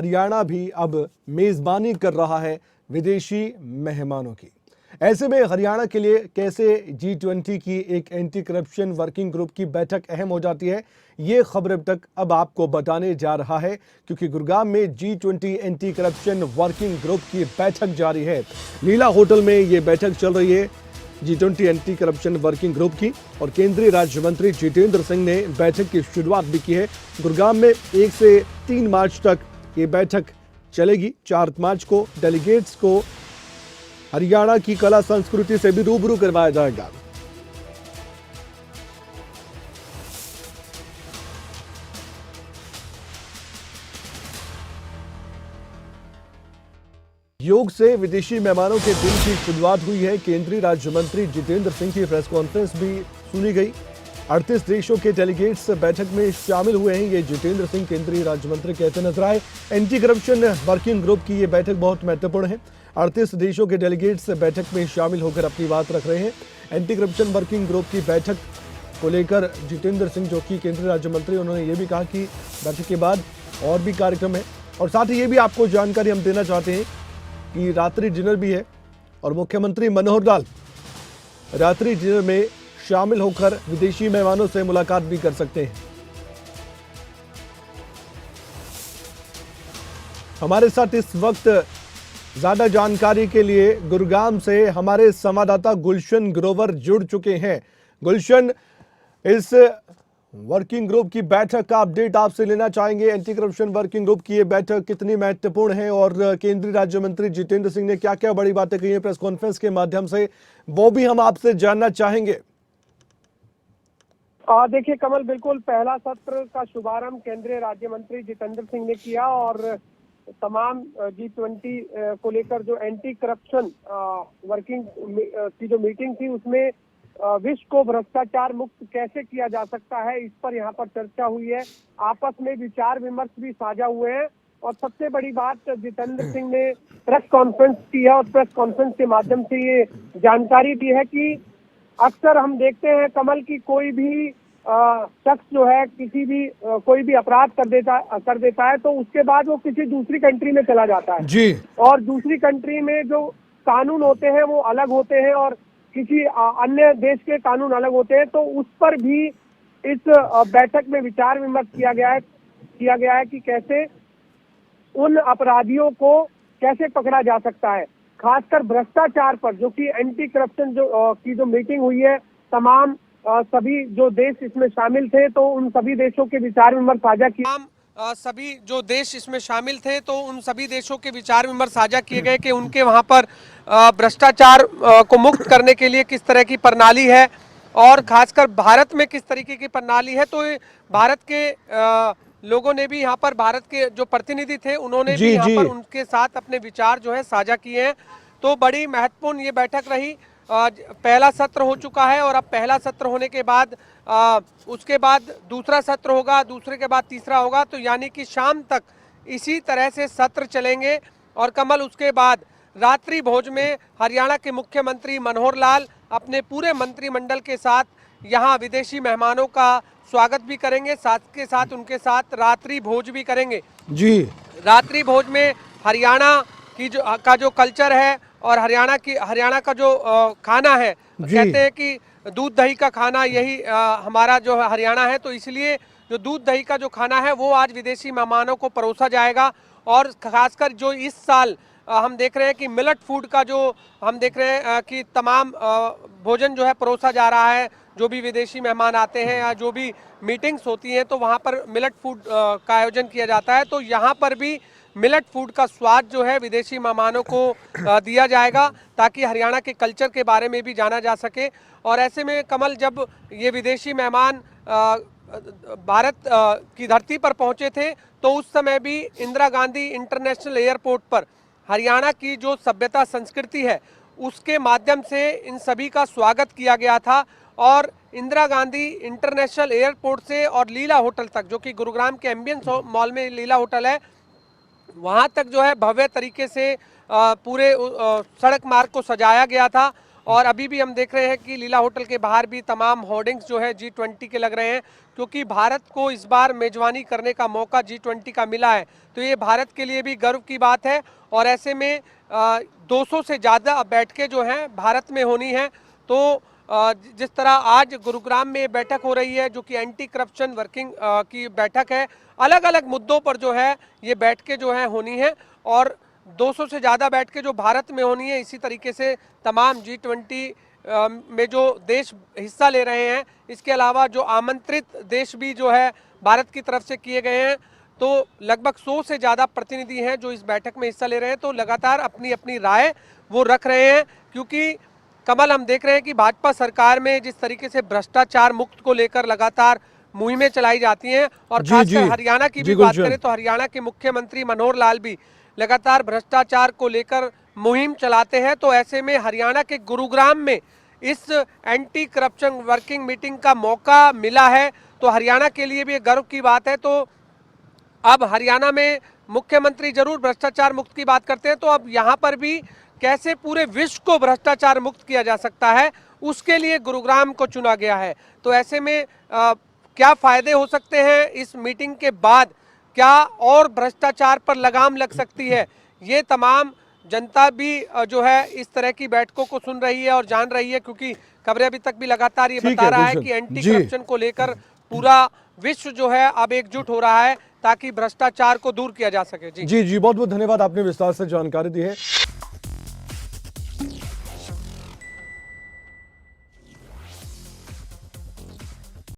हरियाणा भी अब मेजबानी कर रहा है विदेशी मेहमानों की। ऐसे में हरियाणा के लिए कैसे G20 की एक एंटी करप्शन वर्किंग ग्रुप की बैठक अहम हो जाती है, ये खबर अब आपको बताने जा रहा है, क्योंकि गुरुग्राम में G20 anti corruption working group की बैठक जारी है। लीला होटल में ये बैठक चल रही है G20 anti corruption working group की, और केंद्रीय राज्य मंत्री जितेंद्र सिंह ने बैठक की शुरुआत भी की है। गुरुग्राम में 1 से 3 मार्च तक ये बैठक चलेगी। 4 मार्च को डेलीगेट्स को हरियाणा की कला संस्कृति से भी रूबरू करवाया जाएगा। योग से विदेशी मेहमानों के दिन की शुरुआत हुई है। केंद्रीय राज्य मंत्री जितेंद्र सिंह की प्रेस कॉन्फ्रेंस भी सुनी गई। 38 देशों के डेलीगेट्स बैठक में शामिल हुए हैं। ये जितेंद्र सिंह केंद्रीय राज्य मंत्री कहते नजर आए। एंटी करप्शन वर्किंग ग्रुप की ये बैठक बहुत महत्वपूर्ण है। 38 देशों के डेलीगेट्स बैठक में शामिल होकर अपनी बात रख रहे हैं। एंटी करप्शन वर्किंग ग्रुप की बैठक को लेकर जितेंद्र सिंह, जो कि केंद्रीय राज्य मंत्री, उन्होंने ये भी कहा कि बैठक के बाद और भी कार्यक्रम है, और साथ ही ये भी आपको जानकारी हम देना चाहते हैं कि रात्रि डिनर भी है, और मुख्यमंत्री मनोहर लाल रात्रि डिनर में शामिल होकर विदेशी मेहमानों से मुलाकात भी कर सकते हैं। हमारे साथ इस वक्त ज्यादा जानकारी के लिए गुरुग्राम से हमारे संवाददाता गुलशन ग्रोवर जुड़ चुके हैं। गुलशन, इस वर्किंग ग्रुप की बैठक का अपडेट आपसे लेना चाहेंगे। एंटी करप्शन वर्किंग ग्रुप की ये बैठक कितनी महत्वपूर्ण है, और केंद्रीय राज्य मंत्री जितेंद्र सिंह ने क्या क्या बड़ी बातें कही हैं प्रेस कॉन्फ्रेंस के माध्यम से, वो भी हम आपसे जानना चाहेंगे। देखिए कमल, बिल्कुल पहला सत्र का शुभारंभ केंद्रीय राज्य मंत्री जितेंद्र सिंह ने किया, और तमाम G20 को लेकर जो एंटी करप्शन वर्किंग की जो मीटिंग थी, उसमें विश्व को भ्रष्टाचार मुक्त कैसे किया जा सकता है, इस पर यहाँ पर चर्चा हुई है। आपस में विचार विमर्श भी साझा हुए हैं, और सबसे बड़ी बात, जितेंद्र सिंह ने प्रेस कॉन्फ्रेंस की है, और प्रेस कॉन्फ्रेंस के माध्यम से ये जानकारी दी है कि अक्सर हम देखते हैं कमल की कोई भी शख्स जो है किसी भी कोई भी अपराध कर देता है, तो उसके बाद वो किसी दूसरी कंट्री में चला जाता है जी, और दूसरी कंट्री में जो कानून होते हैं वो अलग होते हैं, और किसी अन्य देश के कानून अलग होते हैं। तो उस पर भी इस बैठक में विचार विमर्श किया गया है कि कैसे उन अपराधियों को कैसे पकड़ा जा सकता है, खासकर भ्रष्टाचार पर, जो कि एंटी करप्शन की जो मीटिंग हुई है, तमाम सभी जो देश इसमें शामिल थे, तो उन सभी देशों के विचार विमर्श साझा किए। सभी जो देश इसमें शामिल थे, तो उन सभी देशों के विचार विमर्श साझा किए गए कि उनके वहां पर भ्रष्टाचार को मुक्त करने के लिए किस तरह की प्रणाली है, और खासकर भारत में किस तरीके की प्रणाली है। तो भारत के लोगों ने भी यहाँ पर, भारत के जो प्रतिनिधि थे उन्होंने भी यहाँ पर उनके साथ अपने विचार जो है साझा किए हैं। तो बड़ी महत्वपूर्ण ये बैठक रही। पहला सत्र हो चुका है, और अब पहला सत्र होने के बाद उसके बाद दूसरा सत्र होगा, दूसरे के बाद तीसरा होगा, तो यानी कि शाम तक इसी तरह से सत्र चलेंगे। और कमल, उसके बाद रात्रि भोज में हरियाणा के मुख्यमंत्री मनोहर लाल अपने पूरे मंत्रिमंडल के साथ यहाँ विदेशी मेहमानों का स्वागत भी करेंगे, साथ के साथ उनके साथ रात्रि भोज भी करेंगे। जी, रात्रि भोज में हरियाणा की जो कल्चर है, और हरियाणा का जो खाना है, कहते हैं कि दूध दही का खाना, यही हमारा जो हरियाणा है, तो इसलिए जो दूध दही का जो खाना है वो आज विदेशी मेहमानों को परोसा जाएगा। और खासकर जो इस साल हम देख रहे हैं कि मिलेट फूड का जो हम देख रहे हैं कि तमाम भोजन जो है परोसा जा रहा है। जो भी विदेशी मेहमान आते हैं या जो भी मीटिंग्स होती हैं, तो वहाँ पर मिलेट फूड का आयोजन किया जाता है। तो यहाँ पर भी मिलेट फूड का स्वाद जो है विदेशी मेहमानों को दिया जाएगा, ताकि हरियाणा के कल्चर के बारे में भी जाना जा सके। और ऐसे में कमल, जब ये विदेशी मेहमान भारत की धरती पर पहुंचे थे, तो उस समय भी इंदिरा गांधी इंटरनेशनल एयरपोर्ट पर हरियाणा की जो सभ्यता संस्कृति है उसके माध्यम से इन सभी का स्वागत किया गया था। और इंदिरा गांधी इंटरनेशनल एयरपोर्ट से और लीला होटल तक, जो कि गुरुग्राम के एम्बियंस मॉल में लीला होटल है, वहाँ तक जो है भव्य तरीके से पूरे सड़क मार्ग को सजाया गया था। और अभी भी हम देख रहे हैं कि लीला होटल के बाहर भी तमाम होर्डिंग्स जो है G20 के लग रहे हैं, क्योंकि भारत को इस बार मेजबानी करने का मौका G20 का मिला है। तो ये भारत के लिए भी गर्व की बात है और ऐसे में 200 से ज़्यादा बैठकें जो हैं भारत में होनी है। तो जिस तरह आज गुरुग्राम में बैठक हो रही है जो कि एंटी करप्शन वर्किंग की बैठक है, अलग अलग मुद्दों पर जो है ये बैठकें जो है होनी है और 200 से ज़्यादा बैठकें जो भारत में होनी है। इसी तरीके से तमाम G20 में जो देश हिस्सा ले रहे हैं, इसके अलावा जो आमंत्रित देश भी जो है भारत की तरफ से किए गए हैं, तो लगभग 100 से ज़्यादा प्रतिनिधि हैं जो इस बैठक में हिस्सा ले रहे हैं। तो लगातार अपनी अपनी राय वो रख रहे हैं, क्योंकि कमल हम देख रहे हैं कि भाजपा सरकार में जिस तरीके से भ्रष्टाचार मुक्त को लेकर लगातार मुहिमें चलाई जाती हैं और खासकर हरियाणा की भी बात करें तो हरियाणा के मुख्यमंत्री मनोहर लाल भी लगातार भ्रष्टाचार को लेकर मुहिम चलाते हैं। तो ऐसे में हरियाणा के गुरुग्राम में इस एंटी करप्शन वर्किंग मीटिंग का मौका मिला है, तो हरियाणा के लिए भी गर्व की बात है। तो अब हरियाणा में मुख्यमंत्री जरूर भ्रष्टाचार मुक्त की बात करते हैं, तो अब यहाँ पर भी कैसे पूरे विश्व को भ्रष्टाचार मुक्त किया जा सकता है, उसके लिए गुरुग्राम को चुना गया है। तो ऐसे में क्या फायदे हो सकते हैं इस मीटिंग के बाद, क्या और भ्रष्टाचार पर लगाम लग सकती है, ये तमाम जनता भी जो है इस तरह की बैठकों को सुन रही है और जान रही है, क्योंकि खबरें अभी तक भी लगातार ये बता रहा है कि एंटी करप्शन को लेकर पूरा विश्व जो है अब एकजुट हो रहा है ताकि भ्रष्टाचार को दूर किया जा सके। जी जी, बहुत बहुत धन्यवाद, आपने विस्तार से जानकारी दी है।